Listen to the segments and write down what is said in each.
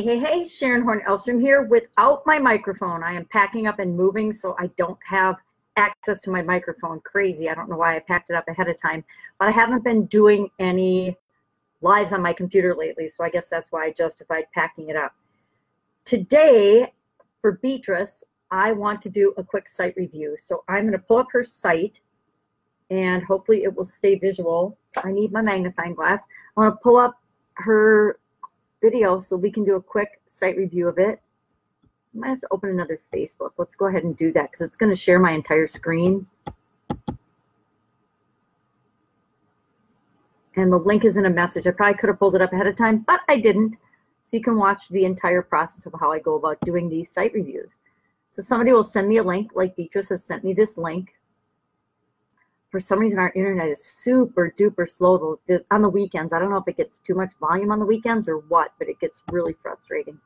Hey, Sharon Horne-Ellstrom here without my microphone. I am packing up and moving, so I don't have access to my microphone. Crazy. I don't know why I packed it up ahead of time, but I haven't been doing any lives on my computer lately, so I guess that's why I justified packing it up. Today, for Beatrice, I want to do a quick site review. So I'm going to pull up her site, and hopefully it will stay visual. I need my magnifying glass. I want to pull up her video so we can do a quick site review of it. I might have to open another Facebook. Let's go ahead and do that because it's going to share my entire screen. And the link is in a message. I probably could have pulled it up ahead of time, but I didn't. So you can watch the entire process of how I go about doing these site reviews. So somebody will send me a link, like Beatrice has sent me this link. For some reason, our internet is super duper slow on the weekends. I don't know if it gets too much volume on the weekends or what, but it gets really frustrating.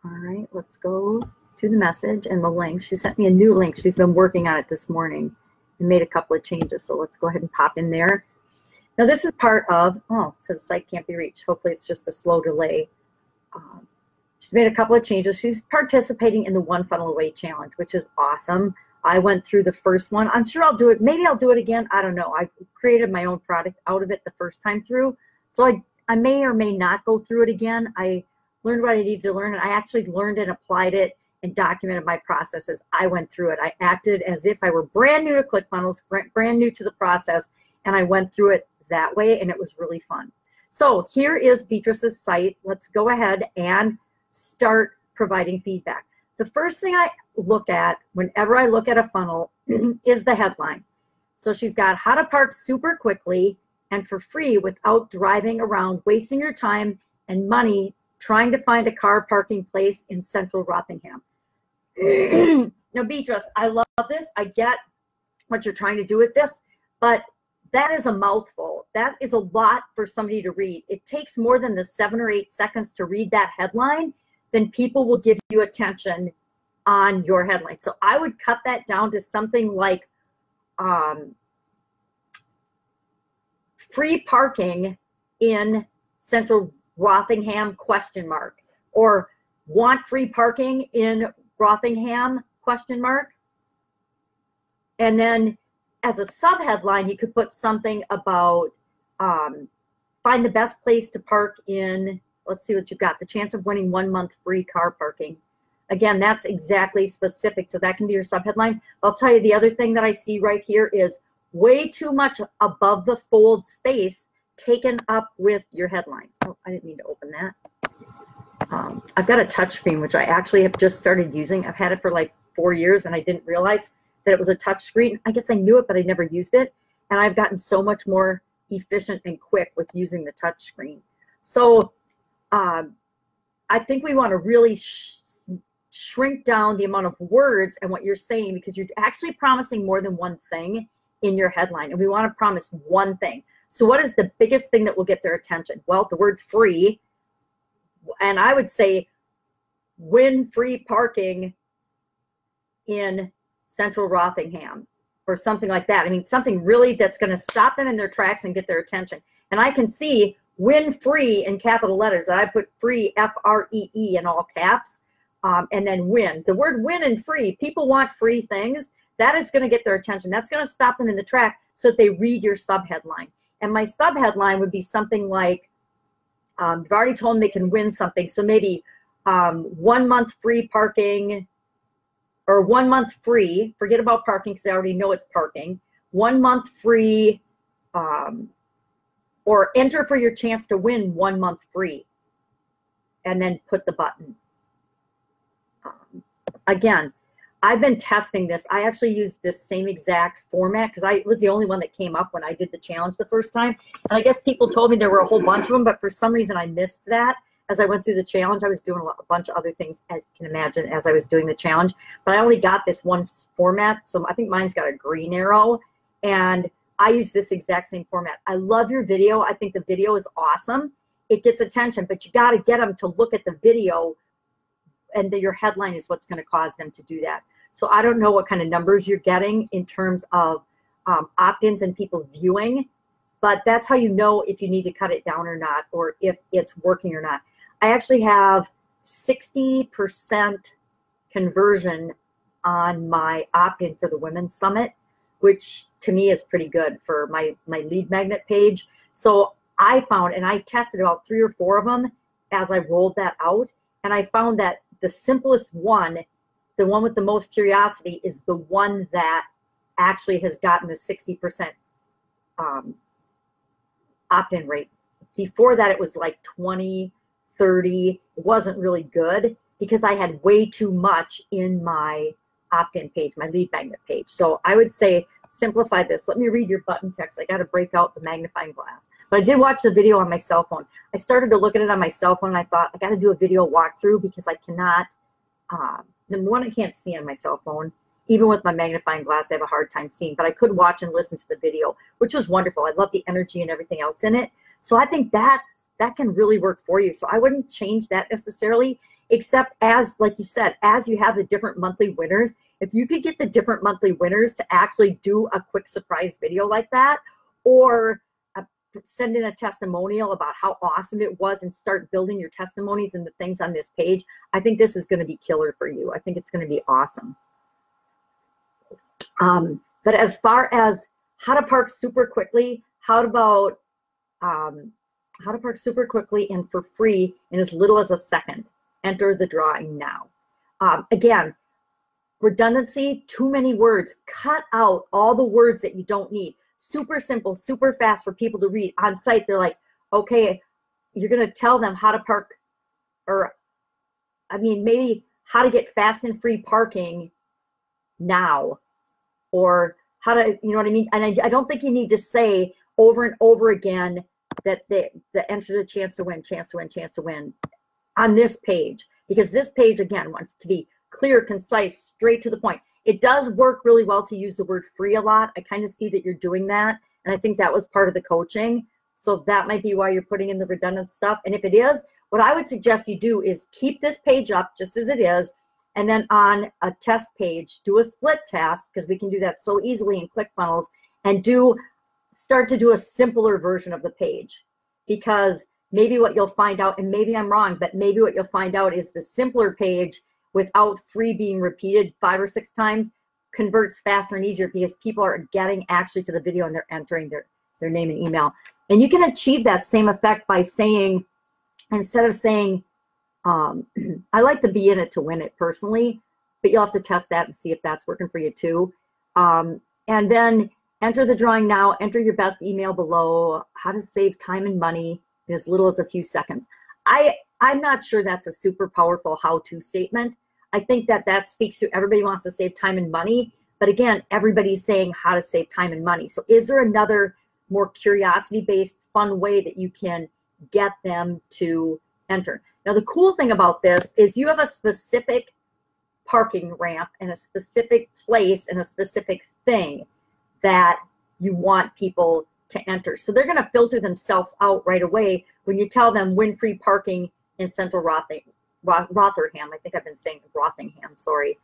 All right, let's go to the message and the link. She sent me a new link. She's been working on it this morning and made a couple of changes. So let's go ahead and pop in there. Now this is part of, oh, it says site can't be reached. Hopefully it's just a slow delay. She's made a couple of changes. She's participating in the One Funnel Away Challenge, which is awesome. I went through the first one. I'm sure I'll do it. Maybe I'll do it again. I don't know. I created my own product out of it the first time through. So I may or may not go through it again. I learned what I needed to learn, and I actually learned and applied it and documented my process as I went through it. I acted as if I were brand new to ClickFunnels, brand new to the process, and I went through it that way, and it was really fun. So here is Beatrice's site. Let's go ahead and start providing feedback. The first thing I look at whenever I look at a funnel is the headline. So she's got how to park super quickly and for free without driving around, wasting your time and money trying to find a car parking place in central Rothingham. Now, Beatrice, I love this. I get what you're trying to do with this, but that is a mouthful. That is a lot for somebody to read. It takes more than the 7 or 8 seconds to read that headline, then people will give you attention on your headline. So I would cut that down to something like free parking in central Rothingham ? Or want free parking in Rothingham ? And then as a subheadline, you could put something about find the best place to park in, let's see what you've got, the chance of winning 1 month free car parking. Again, that's exactly specific, so that can be your subheadline. I'll tell you the other thing that I see right here is way too much above the fold space taken up with your headlines. Oh, I didn't mean to open that. I've got a touch screen, which I actually have just started using. I've had it for like 4 years, and I didn't realize that it was a touch screen. I guess I knew it, but I never used it. And I've gotten so much more efficient and quick with using the touch screen. So I think we want to really shrink down the amount of words and what you're saying, because you're actually promising more than one thing in your headline. And we want to promise one thing. So what is the biggest thing that will get their attention? Well, the word free. And I would say win free parking in central Rothingham or something like that. I mean, something really that's going to stop them in their tracks and get their attention. And I can see win free in capital letters. I put free, F-R-E-E in all caps, and then win. The word win and free, people want free things. That is going to get their attention. That's going to stop them in the track so that they read your subheadline. And my subheadline would be something like, you've already told them they can win something. So maybe 1 month free parking, or 1 month free, forget about parking because they already know it's parking, 1 month free, or enter for your chance to win 1 month free, and then put the button. Again, I've been testing this. I actually used this same exact format because I was the only one that came up when I did the challenge the first time. And I guess people told me there were a whole bunch of them, but for some reason I missed that. As I went through the challenge, I was doing a bunch of other things, as you can imagine, as I was doing the challenge. But I only got this one format, so I think mine's got a green arrow. And I use this exact same format. I love your video. I think the video is awesome. It gets attention, but you got to get them to look at the video, and your headline is what's going to cause them to do that. So I don't know what kind of numbers you're getting in terms of opt-ins and people viewing. but that's how you know if you need to cut it down or not, or if it's working or not. I actually have 60% conversion on my opt-in for the Women's Summit, which to me is pretty good for my lead magnet page. So I found, and I tested about 3 or 4 of them as I rolled that out, and I found that the simplest one, the one with the most curiosity, is the one that actually has gotten the 60% opt-in rate. Before that, it was like 20, 30. It wasn't really good because I had way too much in my opt-in page, my lead magnet page. So I would say simplify this. Let me read your button text. I got to break out the magnifying glass. But I did watch the video on my cell phone. I started to look at it on my cell phone, and I thought, I got to do a video walkthrough because I cannot, number one, I can't see on my cell phone. Even with my magnifying glass, I have a hard time seeing, but I could watch and listen to the video, which was wonderful. I love the energy and everything else in it. So I think that can really work for you. So I wouldn't change that necessarily, except as, like you said, as you have the different monthly winners, if you could get the different monthly winners to actually do a quick surprise video like that, or send in a testimonial about how awesome it was and start building your testimonies and the things on this page, I think this is going to be killer for you. I think it's going to be awesome. But as far as how to park super quickly, how to park super quickly and for free in as little as a second. Enter the drawing now. Again, redundancy, too many words. Cut out all the words that you don't need. Super simple, super fast for people to read. On site, they're like, okay, you're going to tell them how to park, or I mean, maybe how to get fast and free parking now, or how to, you know what I mean? And I don't think you need to say over and over again that the enter the chance to win, chance to win, chance to win on this page, because this page, again, wants to be clear, concise, straight to the point. It does work really well to use the word free a lot. I kind of see that you're doing that, and I think that was part of the coaching. So that might be why you're putting in the redundant stuff. And if it is, what I would suggest you do is keep this page up just as it is, and then on a test page, do a split test, because we can do that so easily in ClickFunnels, and start to do a simpler version of the page. Because maybe what you'll find out, and maybe I'm wrong, but maybe what you'll find out is the simpler page without free being repeated 5 or 6 times converts faster and easier, because people are getting actually to the video and they're entering their name and email. And you can achieve that same effect by saying, instead of saying, I like to be in it to win it personally, but you'll have to test that and see if that's working for you too. And then enter the drawing now, enter your best email below, how to save time and money in as little as a few seconds. I'm not sure that's a super powerful how-to statement. I think that speaks to everybody wants to save time and money, but again, everybody's saying how to save time and money. So is there another more curiosity-based, fun way that you can get them to enter? Now, the cool thing about this is you have a specific parking ramp and a specific place and a specific thing that you want people to enter. So they're going to filter themselves out right away when you tell them win free parking in Central Rotherham. I think I've been saying Rothingham, sorry.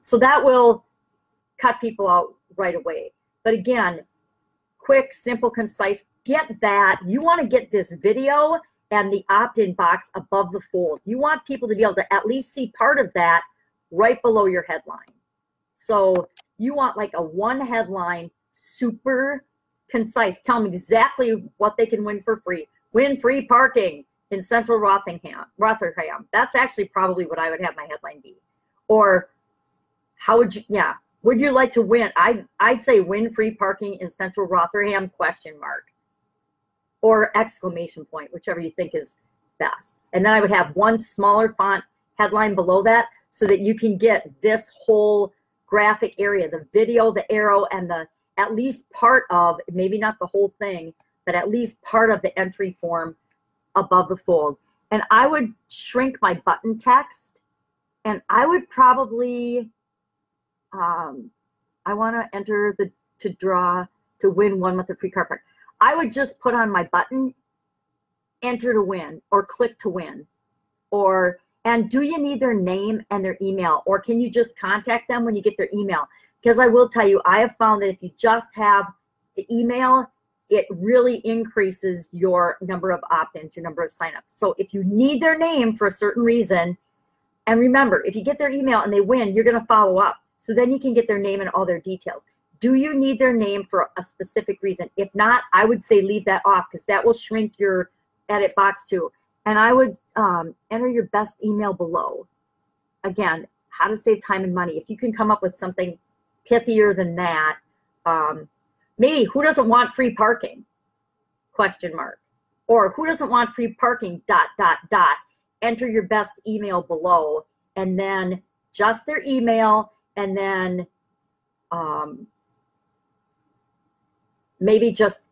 So that will cut people out right away. But again, quick, simple, concise, get that. You want to get this video and the opt-in box above the fold. You want people to be able to at least see part of that right below your headline. So you want like a one headline, super concise. Tell them exactly what they can win for free. Win free parking in Central Rotherham. That's actually probably what I would have my headline be. Or how would you, would you like to win? I'd say win free parking in Central Rotherham, ? Or exclamation point, whichever you think is best. And then I would have one smaller font headline below that so that you can get this whole graphic area, the video, the arrow, and the at least part of, maybe not the whole thing, but at least part of the entry form above the fold. And I would shrink my button text, and I would probably, I want to enter to win 1 month of free car park. I would just put on my button, enter to win, or click to win. And do you need their name and their email, or can you just contact them when you get their email? Because I will tell you, I have found that if you just have the email it really increases your number of opt-ins, your number of signups. So if you need their name for a certain reason, and remember, if you get their email and they win, you're going to follow up. So then you can get their name and all their details. Do you need their name for a specific reason? If not, I would say leave that off, because that will shrink your edit box too. And I would enter your best email below. Again, how to save time and money. If you can come up with something pithier than that, maybe who doesn't want free parking? Question mark. Or who doesn't want free parking? ... Enter your best email below, and then just their email, and then maybe just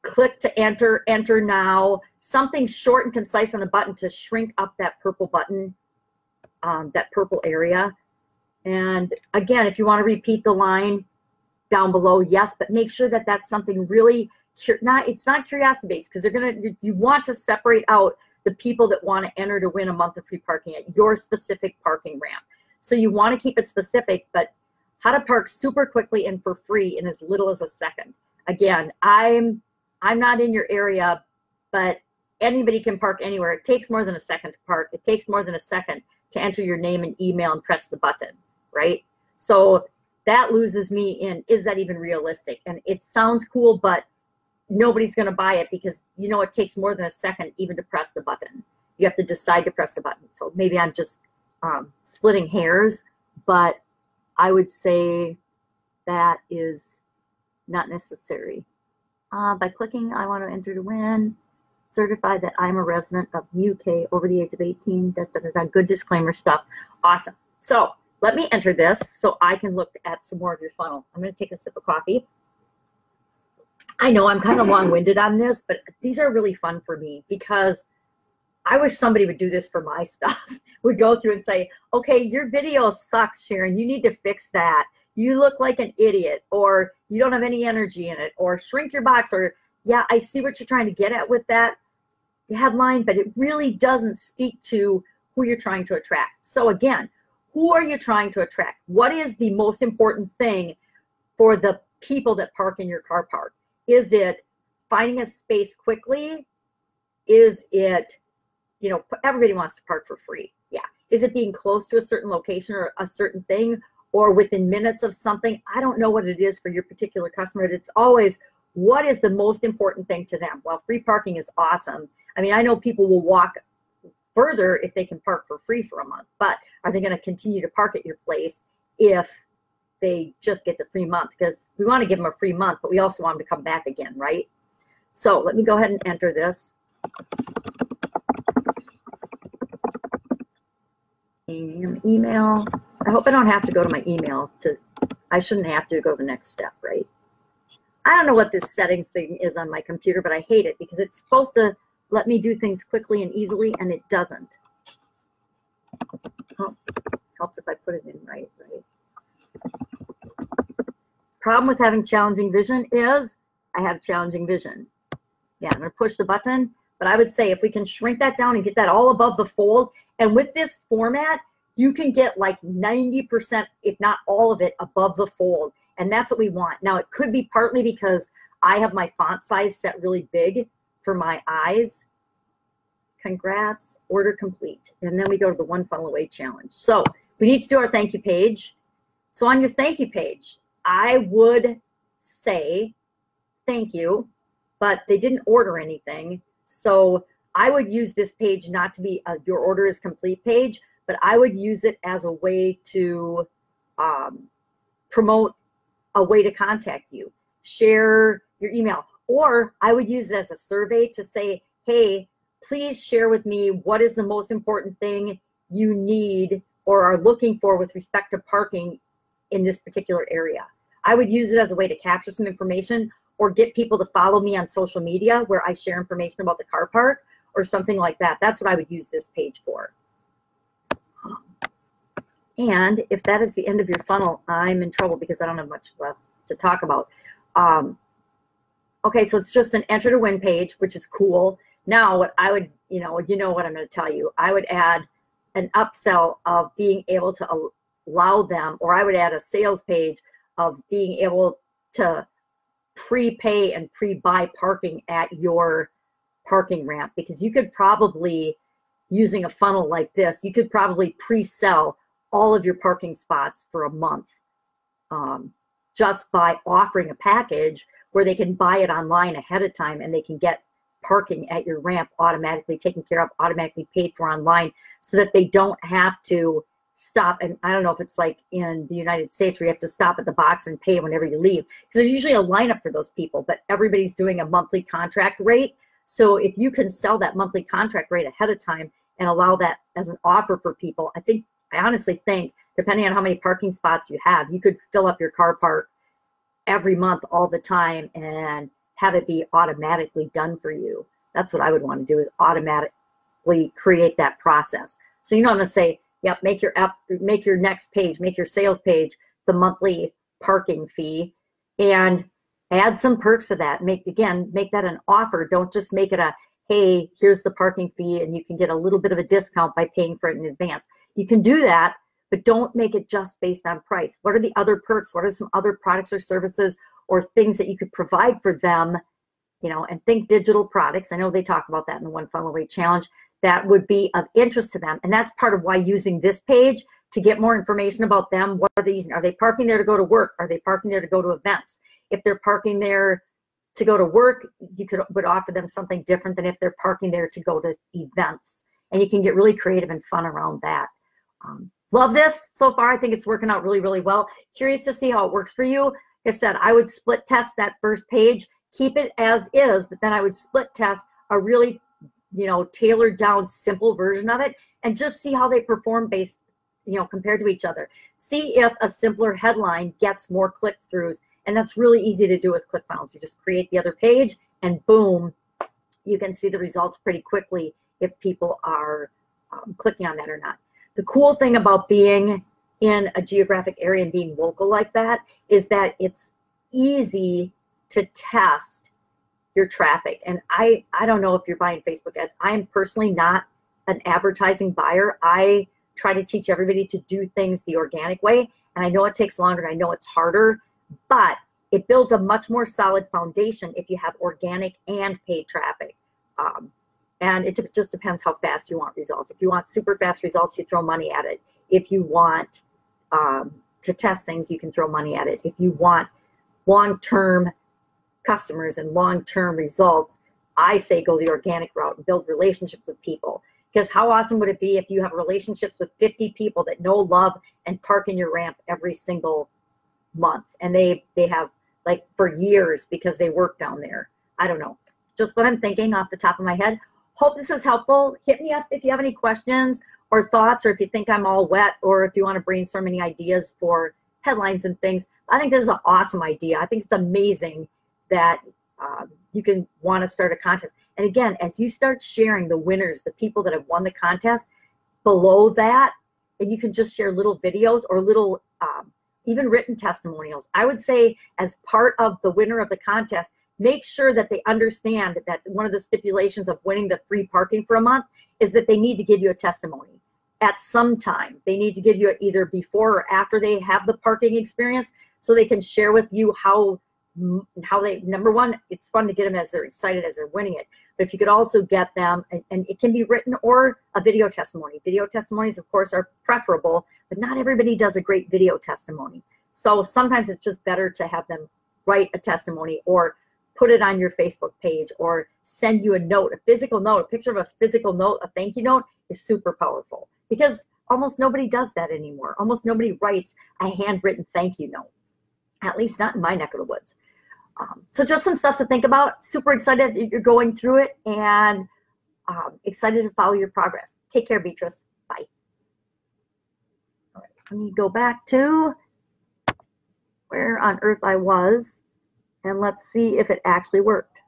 click to enter now, something short and concise on the button to shrink up that purple button, that purple area. And again, if you want to repeat the line down below, yes, but make sure that that's something really, it's not curiosity based, because you want to separate out the people that want to enter to win a month of free parking at your specific parking ramp. So you want to keep it specific, but how to park super quickly and for free in as little as a second. Again, I'm not in your area, but anybody can park anywhere. It takes more than a second to park. It takes more than a second to enter your name and email and press the button, right? So that loses me in, is that even realistic? And it sounds cool, but nobody's going to buy it, because you know it takes more than a second even to press the button. You have to decide to press the button. So maybe I'm just splitting hairs, but I would say that is not necessary. By clicking, I want to enter to win, certify that I'm a resident of UK over the age of 18, good disclaimer stuff. Awesome. So let me enter this so I can look at some more of your funnel. I'm going to take a sip of coffee. I know I'm kind of long-winded on this, but these are really fun for me, because I wish somebody would do this for my stuff. Would go through and say, okay, your video sucks, Sharon. You need to fix that. You look like an idiot, or you don't have any energy in it, or shrink your box, or yeah, I see what you're trying to get at with that headline, but it really doesn't speak to who you're trying to attract. So again, who are you trying to attract? What is the most important thing for the people that park in your car park? Is it finding a space quickly? Is it, you know, everybody wants to park for free. Yeah. Is it being close to a certain location or a certain thing, or within minutes of something? I don't know what it is for your particular customer. It's always, what is the most important thing to them? Well, free parking is awesome. I mean, I know people will walk further if they can park for free for a month, but are they going to continue to park at your place if they just get the free month? Because we want to give them a free month, but we also want them to come back again, right? So let me go ahead and enter this. And email. I hope I don't have to go to my email I shouldn't have to go to the next step, right? I don't know what this settings thing is on my computer, but I hate it, because it's supposed to let me do things quickly and easily, and it doesn't. Oh, helps if I put it in right? Problem with having challenging vision is I have challenging vision. Yeah, I'm going to push the button, but I would say if we can shrink that down and get that all above the fold, and with this format, you can get like 90%, if not all of it, above the fold, and that's what we want. Now, it could be partly because I have my font size set really big for my eyes. Congrats, order complete. And then we go to the One Funnel Away challenge. So we need to do our thank you page. So on your thank you page, I would say thank you, but they didn't order anything. So I would use this page not to be a your order is complete page, but I would use it as a way to promote a way to contact you, share your email, or I would use it as a survey to say, hey, please share with me what is the most important thing you need or are looking for with respect to parking in this particular area. I would use it as a way to capture some information or get people to follow me on social media where I share information about the car park or something like that. That's what I would use this page for. And if that is the end of your funnel, I'm in trouble because I don't have much left to talk about. Okay, so it's just an enter to win page, which is cool. Now what I would, you know what I'm going to tell you. I would add an upsell of being able to allow them, or I would add a sales page of being able to prepay and pre-buy parking at your parking ramp, because you could probably, using a funnel like this, you could probably pre-sell all of your parking spots for a month, just by offering a package where they can buy it online ahead of time and they can get parking at your ramp automatically taken care of, automatically paid for online, so that they don't have to stop. And I don't know if it's like in the United States where you have to stop at the box and pay whenever you leave, because there's usually a lineup for those people, but everybody's doing a monthly contract rate. So if you can sell that monthly contract rate ahead of time and allow that as an offer for people, I honestly think, depending on how many parking spots you have, you could fill up your car park every month all the time and have it be automatically done for you. That's what I would want to do, is automatically create that process. So, I'm going to say, yep, make your next page, make your sales page the monthly parking fee, and add some perks to that. Make that an offer. Don't just make it a, hey, here's the parking fee and you can get a little bit of a discount by paying for it in advance. You can do that, but don't make it just based on price. What are the other perks? What are some other products or services or things that you could provide for them? And think digital products. I know they talk about that in the One Funnel Away Challenge. That would be of interest to them. And that's part of why using this page to get more information about them. What are they using? Are they parking there to go to work? Are they parking there to go to events? If they're parking there to go to work, you would offer them something different than if they're parking there to go to events. And you can get really creative and fun around that. Love this so far. I think it's working out really, really well. Curious to see how it works for you. Like I said, I would split test that first page, keep it as is, but then I would split test a really, tailored down, simple version of it, and just see how they perform based, compared to each other. See if a simpler headline gets more click-throughs, and that's really easy to do with ClickFunnels. You just create the other page, and boom, you can see the results pretty quickly if people are clicking on that or not. The cool thing about being in a geographic area and being local like that is that it's easy to test your traffic. And I don't know if you're buying Facebook ads. I am personally not an advertising buyer. I try to teach everybody to do things the organic way. And I know it takes longer, and I know it's harder, but it builds a much more solid foundation if you have organic and paid traffic. And it just depends how fast you want results. If you want super fast results, you throw money at it. If you want to test things, you can throw money at it. If you want long-term customers and long-term results, I say go the organic route and build relationships with people. Because how awesome would it be if you have relationships with 50 people that know, love, and park in your ramp every single month, and they have, like, for years because they work down there. I don't know. Just what I'm thinking off the top of my head. Hope this is helpful. Hit me up if you have any questions or thoughts, or if you think I'm all wet, or if you want to brainstorm any ideas for headlines and things. I think this is an awesome idea. I think it's amazing that you can want to start a contest. And again, as you start sharing the winners, the people that have won the contest, below that, and you can just share little videos or little even written testimonials. I would say, as part of the winner of the contest, make sure that they understand that one of the stipulations of winning the free parking for a month is that they need to give you a testimony at some time. They need to give you it either before or after they have the parking experience, so they can share with you how they, number one, it's fun to get them as they're excited as they're winning it. But if you could also get them, and it can be written or a video testimony. Video testimonies, of course, are preferable, but not everybody does a great video testimony. So sometimes it's just better to have them write a testimony or put it on your Facebook page or send you a note, a physical note. A picture of a physical note, a thank you note, is super powerful, because almost nobody does that anymore. Almost nobody writes a handwritten thank you note, at least not in my neck of the woods. So just some stuff to think about. Super excited that you're going through it, and excited to follow your progress. Take care, Beatrice. Bye. All right, let me go back to where on earth I was, and let's see if it actually worked.